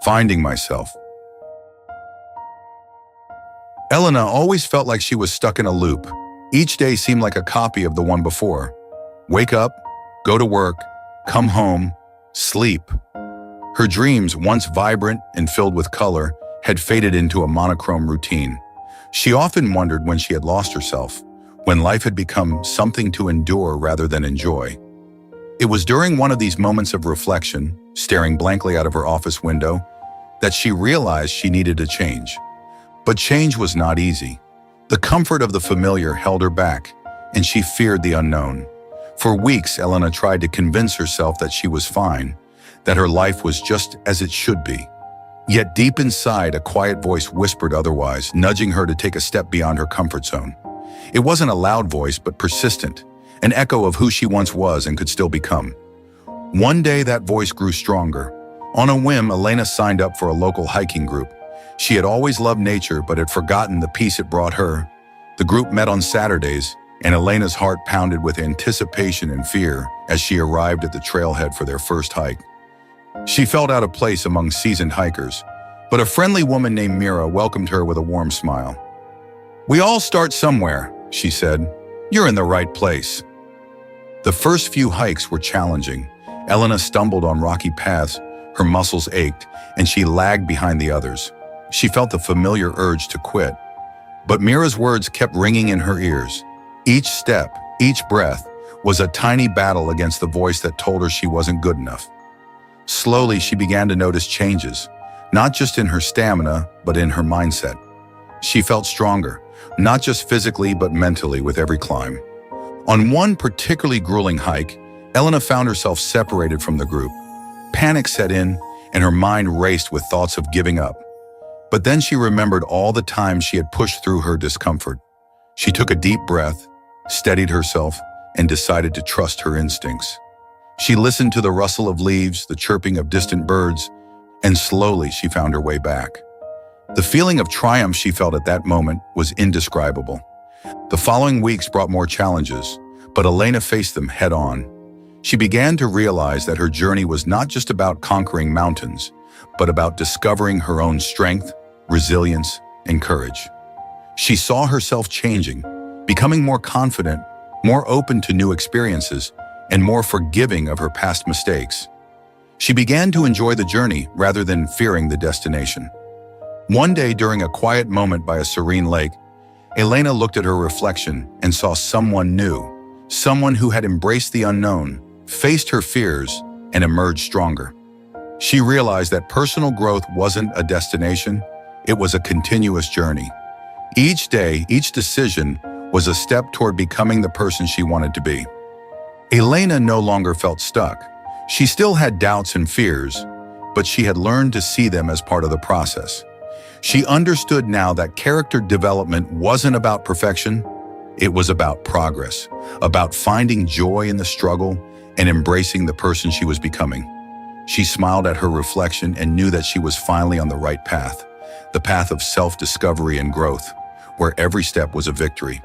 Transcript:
Finding myself. Elena always felt like she was stuck in a loop. Each day seemed like a copy of the one before. Wake up, go to work, come home, sleep. Her dreams, once vibrant and filled with color, had faded into a monochrome routine. She often wondered when she had lost herself, when life had become something to endure rather than enjoy. It was during one of these moments of reflection, staring blankly out of her office window, that she realized she needed a change. But change was not easy. The comfort of the familiar held her back, and she feared the unknown. For weeks, Elena tried to convince herself that she was fine, that her life was just as it should be. Yet deep inside, a quiet voice whispered otherwise, nudging her to take a step beyond her comfort zone. It wasn't a loud voice, but persistent, an echo of who she once was and could still become. One day, that voice grew stronger. On a whim, Elena signed up for a local hiking group. She had always loved nature, but had forgotten the peace it brought her. The group met on Saturdays, and Elena's heart pounded with anticipation and fear as she arrived at the trailhead for their first hike. She felt out of place among seasoned hikers, but a friendly woman named Mira welcomed her with a warm smile. "We all start somewhere," she said. "You're in the right place." The first few hikes were challenging. Elena stumbled on rocky paths, her muscles ached, and she lagged behind the others. She felt the familiar urge to quit. But Mira's words kept ringing in her ears. Each step, each breath, was a tiny battle against the voice that told her she wasn't good enough. Slowly, she began to notice changes, not just in her stamina, but in her mindset. She felt stronger, not just physically, but mentally with every climb. On one particularly grueling hike, Elena found herself separated from the group. Panic set in, and her mind raced with thoughts of giving up. But then she remembered all the times she had pushed through her discomfort. She took a deep breath, steadied herself, and decided to trust her instincts. She listened to the rustle of leaves, the chirping of distant birds, and slowly she found her way back. The feeling of triumph she felt at that moment was indescribable. The following weeks brought more challenges, but Elena faced them head-on. She began to realize that her journey was not just about conquering mountains, but about discovering her own strength, resilience, and courage. She saw herself changing, becoming more confident, more open to new experiences, and more forgiving of her past mistakes. She began to enjoy the journey rather than fearing the destination. One day, during a quiet moment by a serene lake, Elena looked at her reflection and saw someone new, someone who had embraced the unknown, faced her fears, and emerged stronger. She realized that personal growth wasn't a destination, it was a continuous journey. Each day, each decision was a step toward becoming the person she wanted to be. Elena no longer felt stuck. She still had doubts and fears, but she had learned to see them as part of the process. She understood now that character development wasn't about perfection, it was about progress, about finding joy in the struggle and embracing the person she was becoming. She smiled at her reflection and knew that she was finally on the right path, the path of self-discovery and growth, where every step was a victory.